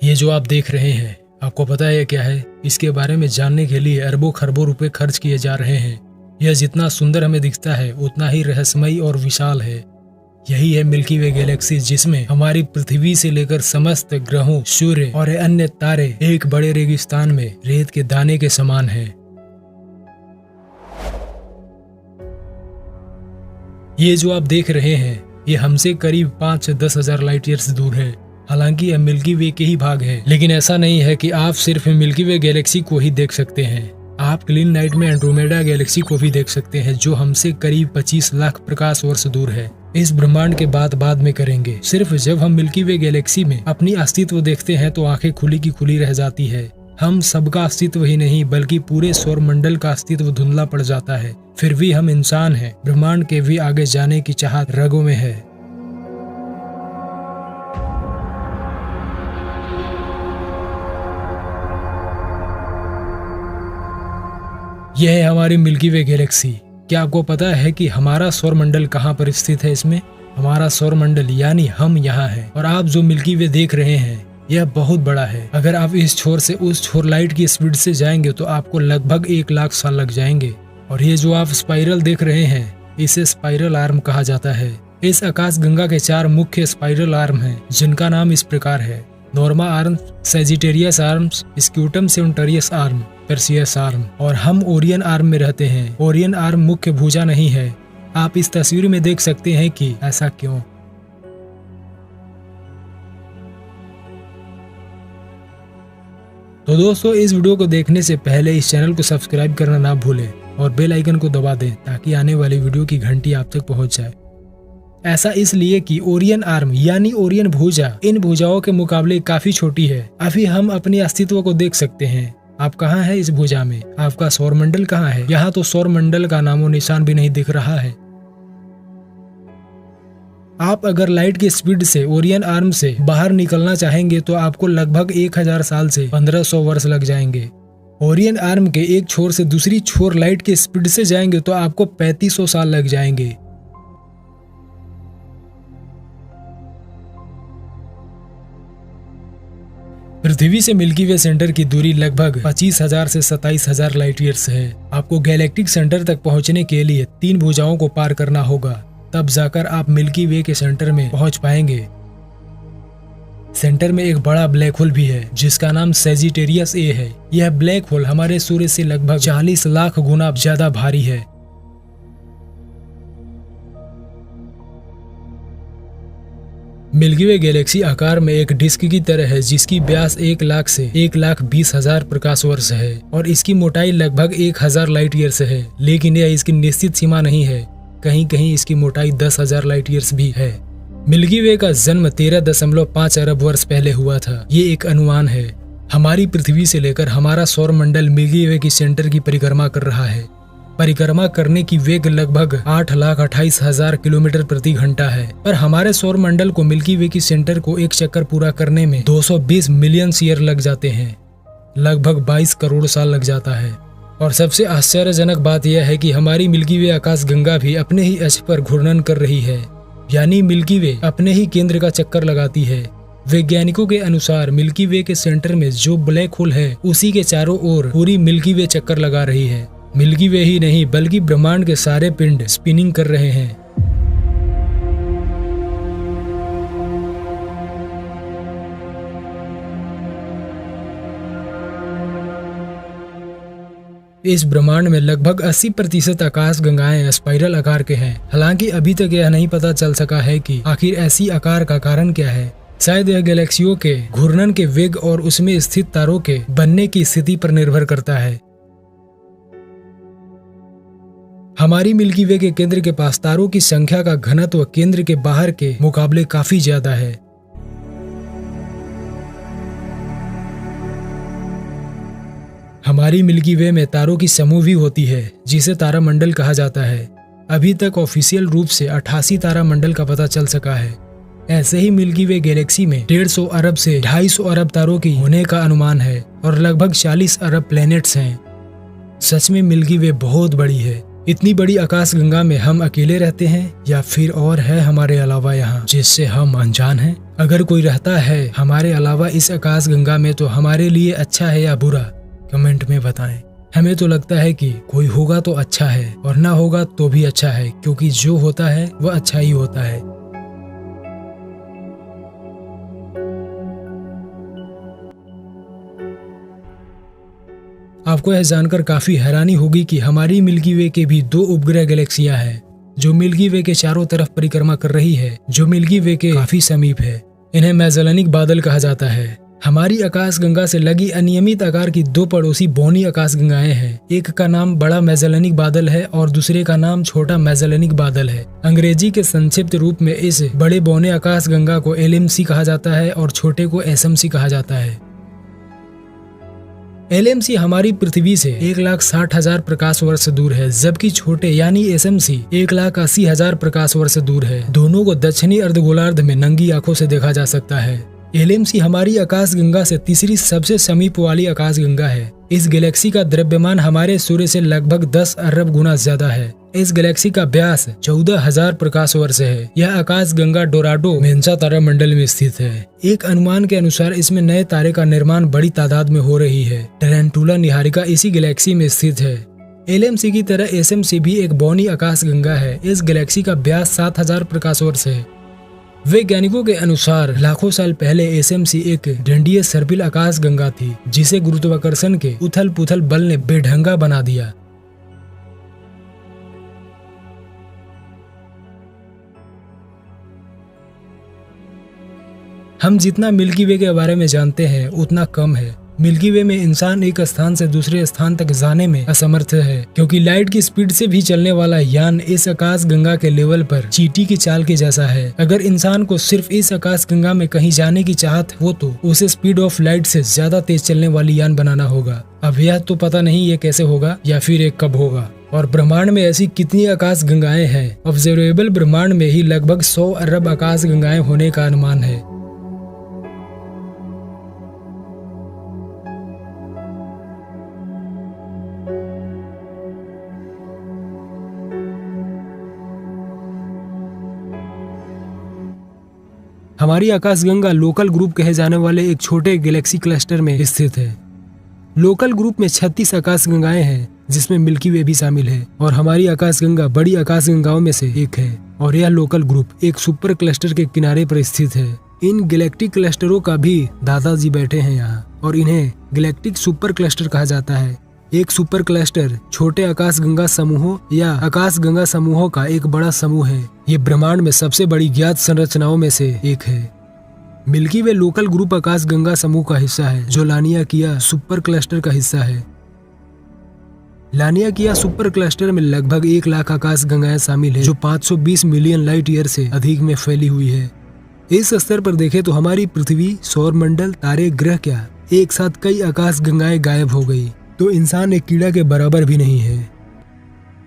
ये जो आप देख रहे हैं, आपको पता है क्या है? इसके बारे में जानने के लिए अरबों खरबों रुपए खर्च किए जा रहे हैं। यह जितना सुंदर हमें दिखता है उतना ही रहस्यमयी और विशाल है। यही है मिल्की वे गैलेक्सी, जिसमें हमारी पृथ्वी से लेकर समस्त ग्रहों, सूर्य और अन्य तारे एक बड़े रेगिस्तान में रेत के दाने के समान हैं। ये जो आप देख रहे हैं, ये हमसे करीब 5 से 10 हजार लाइट ईयर्स दूर है। हालांकि यह मिल्की वे के ही भाग है, लेकिन ऐसा नहीं है कि आप सिर्फ मिल्की वे गैलेक्सी को ही देख सकते हैं। आप क्लीन नाइट में एंड्रोमेडा गैलेक्सी को भी देख सकते हैं, जो हमसे करीब 25 लाख प्रकाश वर्ष दूर है। इस ब्रह्मांड के बात बाद में करेंगे। सिर्फ जब हम मिल्की वे गैलेक्सी में अपनी अस्तित्व देखते हैं तो आंखें खुली की खुली रह जाती है। हम सबका अस्तित्व ही नहीं बल्कि पूरे सौर मंडल का अस्तित्व धुंधला पड़ जाता है। फिर भी हम इंसान हैं। ब्रह्मांड के भी आगे जाने की चाहत रगों में है। यह है हमारी मिल्की वे गैलेक्सी। क्या आपको पता है कि हमारा सौर मंडल कहाँ पर स्थित है? इसमें हमारा सौर मंडल यानी हम यहाँ हैं, और आप जो मिल्की वे देख रहे हैं यह बहुत बड़ा है। अगर आप इस छोर से उस छोर लाइट की स्पीड से जाएंगे तो आपको लगभग 1 लाख साल लग जाएंगे। और ये जो आप स्पाइरल देख रहे हैं, इसे स्पाइरल आर्म कहा जाता है। इस आकाश गंगा के 4 मुख्य स्पाइरल आर्म हैं, जिनका नाम इस प्रकार है: Norma arm, Sagittarius arms, Scutum Centaurus arm, Perseus arm. और हम ओरियन आर्म में रहते हैं। ओरियन आर्म मुख्य भुजा नहीं है। आप इस तस्वीर में देख सकते हैं कि ऐसा क्यों। तो दोस्तों, इस वीडियो को देखने से पहले इस चैनल को सब्सक्राइब करना ना भूलें और बेल आइकन को दबा दें ताकि आने वाली वीडियो की घंटी आप तक पहुंच जाए। ऐसा इसलिए कि ओरियन आर्म यानी ओरियन भुजा इन भुजाओं के मुकाबले काफी छोटी है। अभी हम अपने अस्तित्व को देख सकते हैं। आप कहाँ हैं इस भुजा में? आपका सौर मंडल कहाँ है? यहाँ तो सौर मंडल का नामो निशान भी नहीं दिख रहा है। आप अगर लाइट की स्पीड से ओरियन आर्म से बाहर निकलना चाहेंगे तो आपको लगभग 1000 साल से 1500 वर्ष लग जाएंगे। ओरियन आर्म के एक छोर से दूसरी छोर लाइट की स्पीड से जाएंगे तो आपको 3500 साल लग जाएंगे। पृथ्वी से मिल्की वे सेंटर की दूरी लगभग 25,000 से 27,000 लाइट ईयर्स है। आपको गैलेक्टिक सेंटर तक पहुंचने के लिए 3 भुजाओं को पार करना होगा, तब जाकर आप मिल्की वे के सेंटर में पहुंच पाएंगे। सेंटर में एक बड़ा ब्लैक होल भी है जिसका नाम सैजिटेरियस ए है। यह ब्लैक होल हमारे सूर्य से लगभग 40 लाख गुना ज्यादा भारी है। मिल्की वे गैलेक्सी आकार में एक डिस्क की तरह है जिसकी व्यास 1 लाख से 1,20,000 प्रकाश वर्ष है और इसकी मोटाई लगभग 1000 लाइट ईयर्स है। लेकिन यह इसकी निश्चित सीमा नहीं है। कहीं कहीं इसकी मोटाई 10,000 लाइट ईयर्स भी है। मिल्की वे का जन्म 13.5 अरब वर्ष पहले हुआ था। ये एक अनुमान है। हमारी पृथ्वी से लेकर हमारा सौर मंडल मिल्की वे की सेंटर की परिक्रमा कर रहा है। परिक्रमा करने की वेग लगभग 8,28,000 किलोमीटर प्रति घंटा है। पर हमारे सौर मंडल को मिल्की वे की सेंटर को एक चक्कर पूरा करने में 220 मिलियन ईयर लग जाते हैं। लगभग 22 करोड़ साल लग जाता है। और सबसे आश्चर्यजनक बात यह है कि हमारी मिल्की वे आकाश गंगा भी अपने ही अक्ष पर घूर्णन कर रही है, यानी मिल्की वे अपने ही केंद्र का चक्कर लगाती है। वैज्ञानिकों के अनुसार मिल्की वे के सेंटर में जो ब्लैक होल है उसी के चारों ओर पूरी मिल्की वे चक्कर लगा रही है। मिल्की वे ही नहीं बल्कि ब्रह्मांड के सारे पिंड स्पिनिंग कर रहे हैं। इस ब्रह्मांड में लगभग 80% आकाश गंगाएं स्पाइरल आकार के हैं। हालांकि अभी तक यह नहीं पता चल सका है कि आखिर ऐसी आकार का कारण क्या है। शायद यह गैलेक्सियों के घूर्णन के वेग और उसमें स्थित तारों के बनने की स्थिति पर निर्भर करता है। हमारी मिल्की वे के केंद्र के पास तारों की संख्या का घनत्व केंद्र के बाहर के मुकाबले काफी ज्यादा है। हमारी मिल्की वे में तारों की समूह भी होती है जिसे तारामंडल कहा जाता है। अभी तक ऑफिशियल रूप से 88 तारामंडल का पता चल सका है। ऐसे ही मिल्की वे गैलेक्सी में 150 अरब से 250 अरब तारों की होने का अनुमान है और लगभग 40 अरब प्लैनेट्स हैं। सच में मिल्की वे बहुत बड़ी है। इतनी बड़ी आकाश गंगा में हम अकेले रहते हैं या फिर और है हमारे अलावा यहाँ जिससे हम अनजान हैं? अगर कोई रहता है हमारे अलावा इस आकाश गंगा में तो हमारे लिए अच्छा है या बुरा, कमेंट में बताएं। हमें तो लगता है कि कोई होगा तो अच्छा है और ना होगा तो भी अच्छा है, क्योंकि जो होता है वह अच्छा ही होता है। आपको यह जानकर काफी हैरानी होगी कि हमारी मिल्की वे के भी 2 उपग्रह गैलेक्सियां हैं जो मिल्की वे के चारों तरफ परिक्रमा कर रही है, जो मिल्की वे के काफी समीप है। इन्हें मैजेलिनिक बादल कहा जाता है। हमारी आकाश गंगा से लगी अनियमित आकार की 2 पड़ोसी बौनी आकाश गंगाएं हैं। एक का नाम बड़ा मैजेलिनिक बादल है और दूसरे का नाम छोटा मैजेलिनिक बादल है। अंग्रेजी के संक्षिप्त रूप में इस बड़े बौने आकाश गंगा को LMC कहा जाता है और छोटे को SMC कहा जाता है। LMC हमारी पृथ्वी से 1,60,000 प्रकाश वर्ष दूर है, जबकि छोटे यानी SMC 1,80,000 प्रकाश वर्ष दूर है। दोनों को दक्षिणी अर्धगोलार्ध में नंगी आंखों से देखा जा सकता है। LMC हमारी आकाश गंगा से तीसरी सबसे समीप वाली आकाश गंगा है। इस गैलेक्सी का द्रव्यमान हमारे सूर्य से लगभग 10 अरब गुना ज्यादा है। इस गैलेक्सी का व्यास 14,000 प्रकाश वर्ष है। यह आकाश गंगा डोराडो मेंसा तारामंडल में स्थित है। एक अनुमान के अनुसार इसमें नए तारे का निर्माण बड़ी तादाद में हो रही है। टैरेंटुला निहारिका इसी गैलेक्सी में स्थित है। LMC की तरह SMC भी एक बौनी आकाश गंगा है। इस गैलेक्सी का व्यास 7,000 प्रकाश वर्ष है। वैज्ञानिकों के अनुसार लाखों साल पहले SMC एक दंडीय सर्पिल आकाश गंगा थी, जिसे गुरुत्वाकर्षण के उथल पुथल बल ने बेढंगा बना दिया। हम जितना मिल्की वे के बारे में जानते हैं उतना कम है। मिल्की वे में इंसान एक स्थान से दूसरे स्थान तक जाने में असमर्थ है, क्योंकि लाइट की स्पीड से भी चलने वाला यान इस आकाश गंगा के लेवल पर चींटी की चाल के जैसा है। अगर इंसान को सिर्फ इस आकाश गंगा में कहीं जाने की चाहत हो तो उसे स्पीड ऑफ लाइट से ज्यादा तेज चलने वाली यान बनाना होगा। अब यह तो पता नहीं ये कैसे होगा या फिर ये कब होगा। और ब्रह्मांड में ऐसी कितनी आकाश गंगाएं हैं? ऑब्जर्वेबल ब्रह्मांड में ही लगभग 100 अरब आकाश गंगाएं होने का अनुमान है। हमारी आकाशगंगा लोकल ग्रुप कहे जाने वाले एक छोटे गैलेक्सी क्लस्टर में स्थित है। लोकल ग्रुप में 36 आकाशगंगाएं हैं, जिसमें मिल्की वे भी शामिल है। और हमारी आकाशगंगा बड़ी आकाशगंगाओं में से एक है। और यह लोकल ग्रुप एक सुपर क्लस्टर के किनारे पर स्थित है। इन गैलेक्टिक क्लस्टरों का भी दादाजी बैठे हैं यहाँ, और इन्हें गैलेक्टिक सुपर क्लस्टर कहा जाता है। एक सुपर क्लस्टर छोटे आकाशगंगा समूहों या आकाशगंगा समूहों का एक बड़ा समूह है। ये ब्रह्मांड में सबसे बड़ी ज्ञात संरचनाओं में से एक है। मिल्की वे लोकल ग्रुप आकाशगंगा समूह का हिस्सा है, जो लानियाकिया सुपर क्लस्टर का हिस्सा है। लानियाकिया सुपर क्लस्टर में लगभग 1 लाख आकाशगंगाएं शामिल है, जो 520 मिलियन लाइट ईयर से अधिक में फैली हुई है। इस स्तर पर देखें तो हमारी पृथ्वी, सौरमंडल, तारे, ग्रह क्या एक साथ कई आकाशगंगाएं गायब हो गई तो इंसान एक कीड़ा के बराबर भी नहीं है।